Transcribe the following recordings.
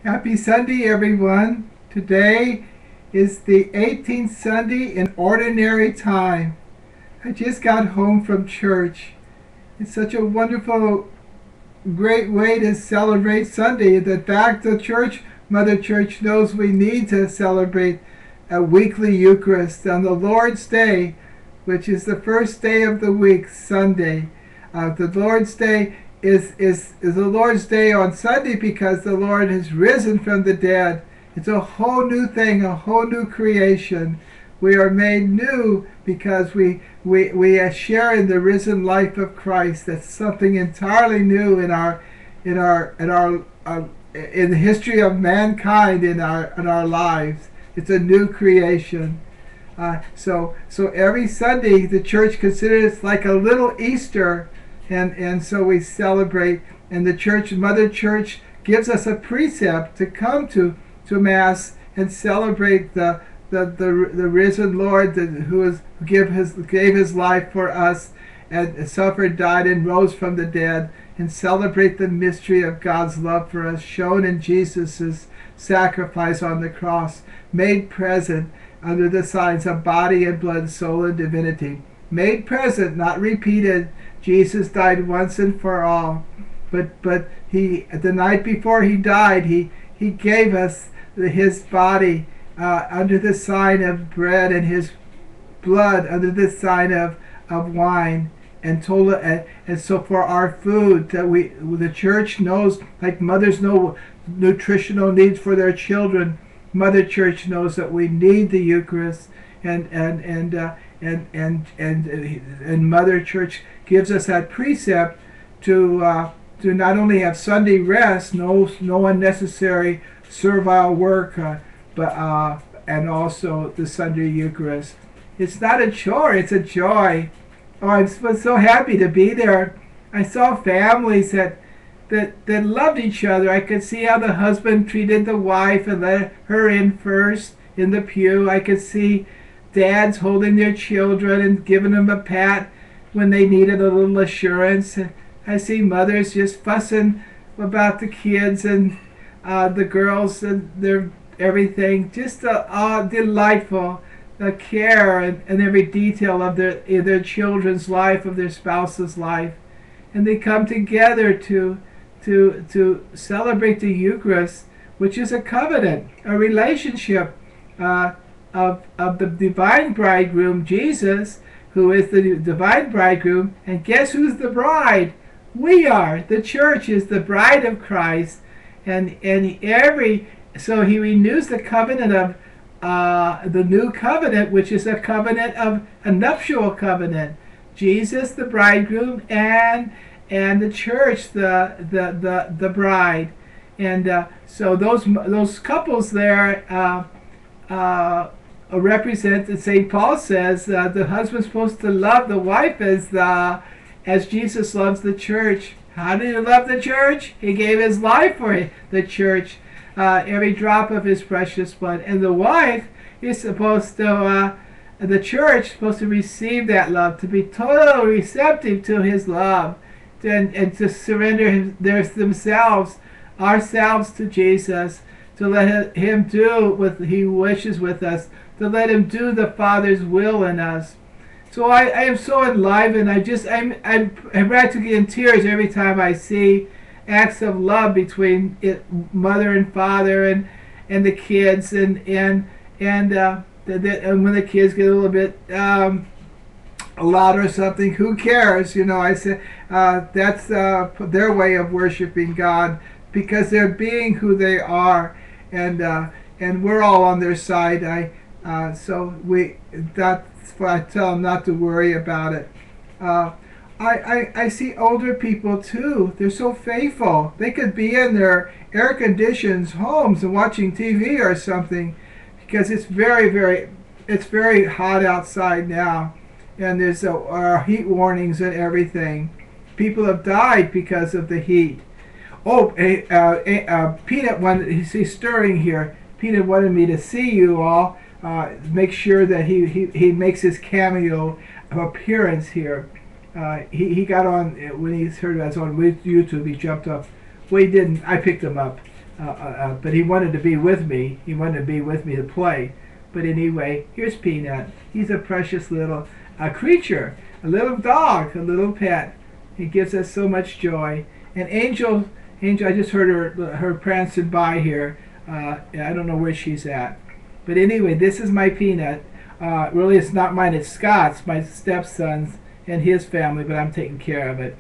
Happy Sunday, everyone. Today is the 18th Sunday in Ordinary Time. I just got home from church. It's such a wonderful, great way to celebrate Sunday. That back to church, Mother Church knows we need to celebrate a weekly Eucharist on the Lord's Day, which is the first day of the week, Sunday. The Lord's Day is the Lord's Day on Sunday because the Lord has risen from the dead. It's a whole new thing, a whole new creation. We are made new because we share in the risen life of Christ. That's something entirely new in the history of mankind in our lives. It's a new creation. So every Sunday the church considers it like a little Easter, and so we celebrate. And the church, Mother Church, gives us a precept to come to Mass and celebrate the risen Lord who gave his life for us and suffered, died, and rose from the dead, and celebrate the mystery of God's love for us, shown in Jesus' sacrifice on the cross, made present under the signs of body and blood, soul and divinity. Made present, not repeated. Jesus died once and for all. But he, the night before he died, he gave us his body under the sign of bread, and his blood under the sign of wine, and told and so for our food, that the church knows, like mothers know nutritional needs for their children, Mother Church knows that we need the Eucharist, and Mother Church gives us that precept to not only have Sunday rest, no unnecessary servile work, and also the Sunday Eucharist. It's not a chore; it's a joy. Oh, I was so happy to be there. I saw families that loved each other. I could see how the husband treated the wife and let her in first in the pew. I could see dads holding their children and giving them a pat when they needed a little assurance. I see mothers just fussing about the kids and the girls and their everything. Just delightful care and every detail of their children's life, of their spouse's life. And they come together to celebrate the Eucharist, which is a covenant, a relationship of the divine bridegroom, Jesus, who is the divine bridegroom. And guess who's the bride? We are. The church is the bride of Christ. So he renews the covenant of the new covenant, which is a covenant of a nuptial covenant. Jesus, the bridegroom, and the church, the bride. And so those couples there represent, that St. Paul says, the husband's supposed to love the wife as Jesus loves the church. How did he love the church? He gave his life for the church, every drop of his precious blood. And the wife is supposed to, the church is supposed to receive that love, to be totally receptive to his love, and to surrender ourselves to Jesus, to let him do what he wishes with us, to let him do the Father's will in us. So I am so enlivened. I'm practically in tears every time I see acts of love between mother and father and the kids, and when the kids get a little bit loud or something, who cares? I say that's their way of worshiping God, because they're being who they are, and we're all on their side. That's why I tell them not to worry about it. I see older people too. They're so faithful. They could be in their air-conditioned homes and watching TV or something, because it's very hot outside now, and there's heat warnings and everything. People have died because of the heat. Oh, Peanut he's stirring here. Peanut wanted me to see you all. Make sure that he makes his cameo appearance here. He got on when he heard I was on YouTube. He jumped up. Well, he didn't. I picked him up. but he wanted to be with me. He wanted to be with me to play. But anyway, here's Peanut. He's a precious little creature, a little dog, a little pet. He gives us so much joy. And Angel, I just heard her prancing by here. I don't know where she's at. But anyway, this is my Peanut. Really, it's not mine, it's Scott's, my stepson's and his family, but I'm taking care of it.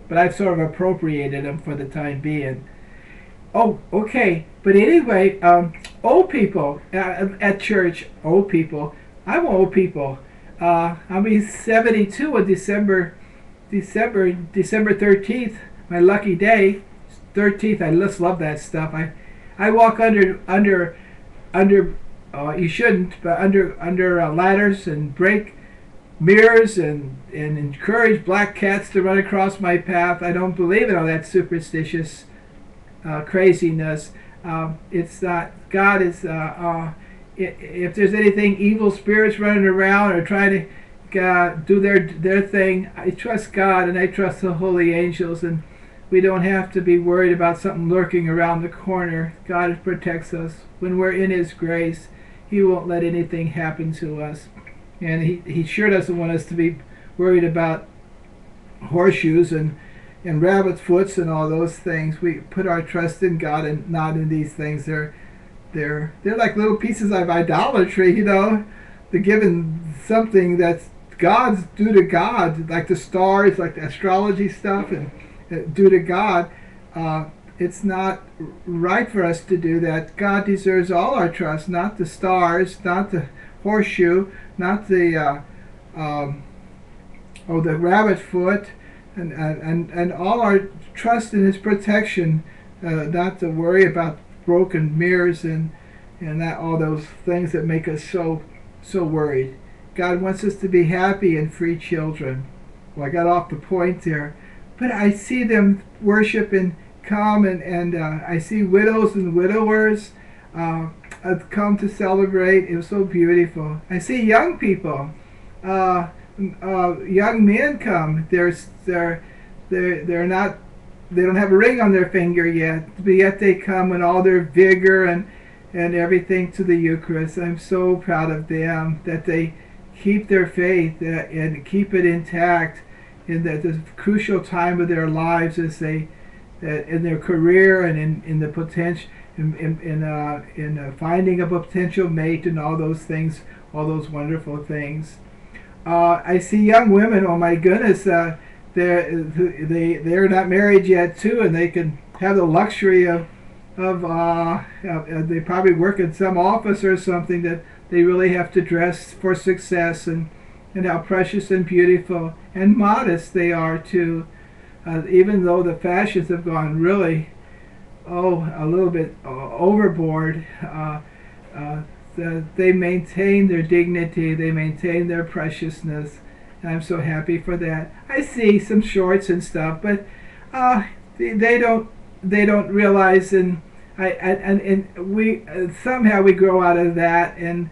But I've sort of appropriated him for the time being. Oh, okay. But anyway, old people at church, old people. I'm old people. I'll be 72 on December 13th, my lucky day. 13th, I just love that stuff. I walk under you shouldn't, but under ladders and break mirrors and encourage black cats to run across my path. I don't believe in all that superstitious craziness. It's not. God is. If there's anything evil spirits running around or trying to do their thing, I trust God and I trust the holy angels, and we don't have to be worried about something lurking around the corner. God protects us when we're in His grace. He won't let anything happen to us, and He sure doesn't want us to be worried about horseshoes and rabbit foots and all those things. We put our trust in God and not in these things. They're like little pieces of idolatry, you know. They're given something that's God's due to God, like the stars, like the astrology stuff, and due to God. It's not right for us to do that. God deserves all our trust, not the stars, not the horseshoe, not the the rabbit foot, and all our trust in His protection, not to worry about broken mirrors and that all those things that make us so worried. God wants us to be happy and free children. Well, I got off the point there, but I see them worship and come, and I see widows and widowers come to celebrate. It was so beautiful. I see young people, young men come. They're not. They don't have a ring on their finger yet, but yet they come in all their vigor and everything to the Eucharist. I'm so proud of them that they keep their faith and keep it intact in the crucial time of their lives, as they in their career and in the potential in finding a potential mate and all those things, all those wonderful things. I see young women. Oh my goodness. They're not married yet too, and they can have the luxury of they probably work in some office or something that they really have to dress for success, and how precious and beautiful and modest they are too, even though the fashions have gone really a little bit overboard. They maintain their dignity, they maintain their preciousness. I'm so happy for that. I see some shorts and stuff, but they don't realize, and we somehow we grow out of that, and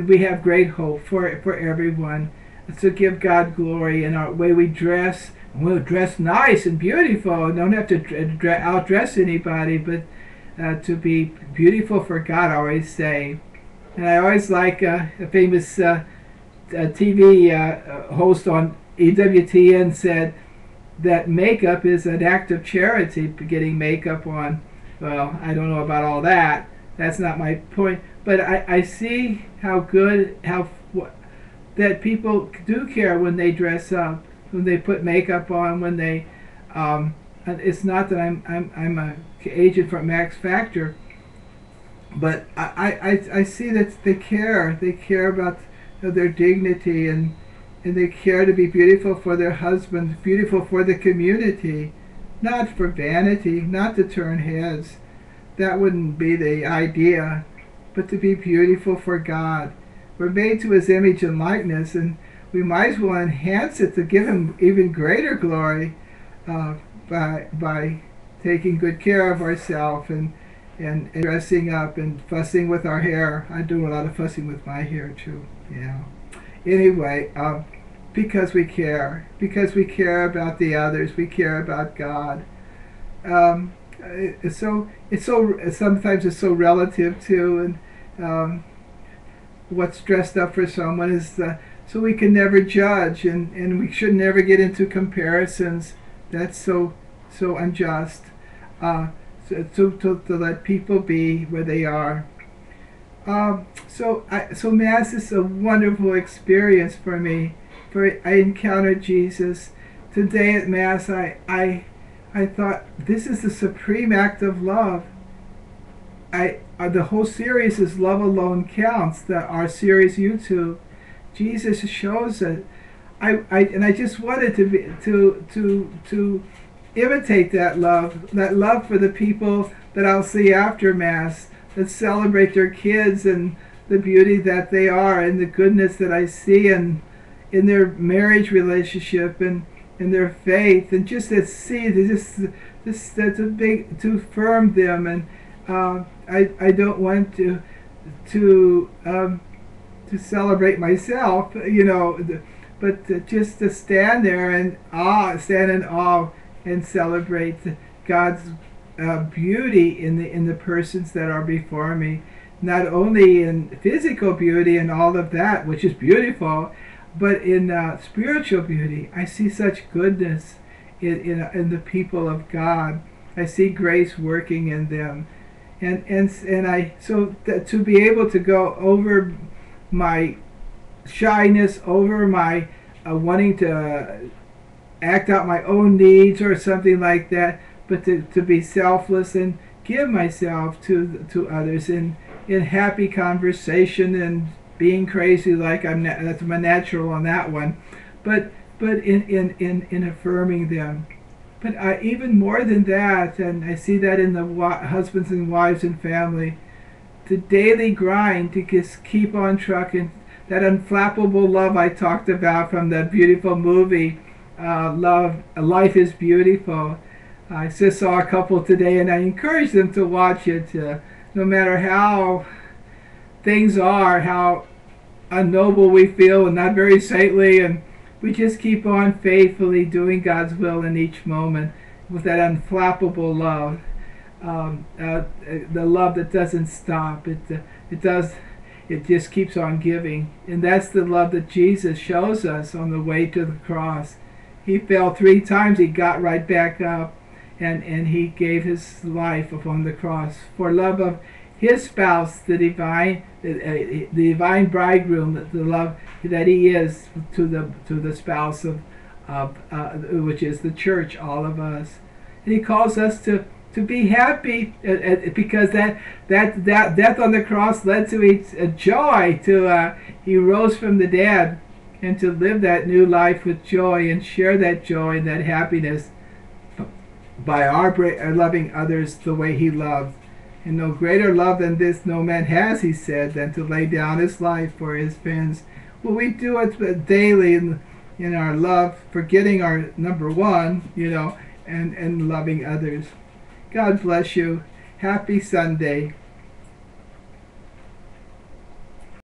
we have great hope for everyone. So give God glory in our way we dress. We'll dress nice and beautiful. Don't have to outdress anybody, but to be beautiful for God, I always say. And I always like a famous TV host on EWTN said that makeup is an act of charity, getting makeup on. Well, I don't know about all that. That's not my point. But I see how good, that people do care when they dress up, when they put makeup on, when they. It's not that I'm a agent for Max Factor, but I see that they care. They care about their dignity, and they care to be beautiful for their husband, beautiful for the community, not for vanity, not to turn heads. That wouldn't be the idea, but to be beautiful for God. We're made to His image and likeness, and we might as well enhance it to give Him even greater glory by taking good care of ourselves and dressing up and fussing with our hair. I do a lot of fussing with my hair too. Yeah. Anyway, because we care about the others, we care about God. sometimes it's so relative too, and what's dressed up for someone is so we can never judge, and we should never get into comparisons. That's so unjust. To let people be where they are. So Mass is a wonderful experience for me. For I encountered Jesus today at Mass. I thought this is the supreme act of love. The whole series is Love Alone Counts. Our series YouTube. Jesus shows it. I just wanted to imitate that love for the people that I'll see after Mass, that celebrate their kids and the beauty that they are and the goodness that I see in their marriage relationship and in their faith, and just to see that's a big to affirm them. And I don't want to celebrate myself, but just to stand there and stand in awe and celebrate God's beauty in the persons that are before me, not only in physical beauty and all of that, which is beautiful, but in spiritual beauty. I see such goodness in the people of God. I see grace working in them, to be able to go over my shyness, over my wanting to act out my own needs or something like that, but to be selfless and give myself to others in happy conversation and being crazy like that's my natural on that one, but in affirming them. But even more than that, and I see that in the husbands and wives and family, the daily grind to just keep on trucking, that unflappable love I talked about from that beautiful movie, Life is Beautiful. I just saw a couple today, and I encourage them to watch it, no matter how things are, how unnoble we feel and not very saintly, and we just keep on faithfully doing God's will in each moment with that unflappable love, the love that doesn't stop. It just keeps on giving, and that's the love that Jesus shows us on the way to the cross. He fell 3 times, he got right back up, and he gave his life upon the cross for love of his spouse, the divine bridegroom, the love that he is to the spouse of which is the church, all of us. And he calls us to be happy, because that death on the cross led to a joy. He rose from the dead, and to live that new life with joy and share that joy and that happiness by our loving others the way he loved. And no greater love than this no man has, he said, than to lay down his life for his friends. Well, we do it daily in our love, forgetting our number one, and loving others. God bless you. Happy Sunday.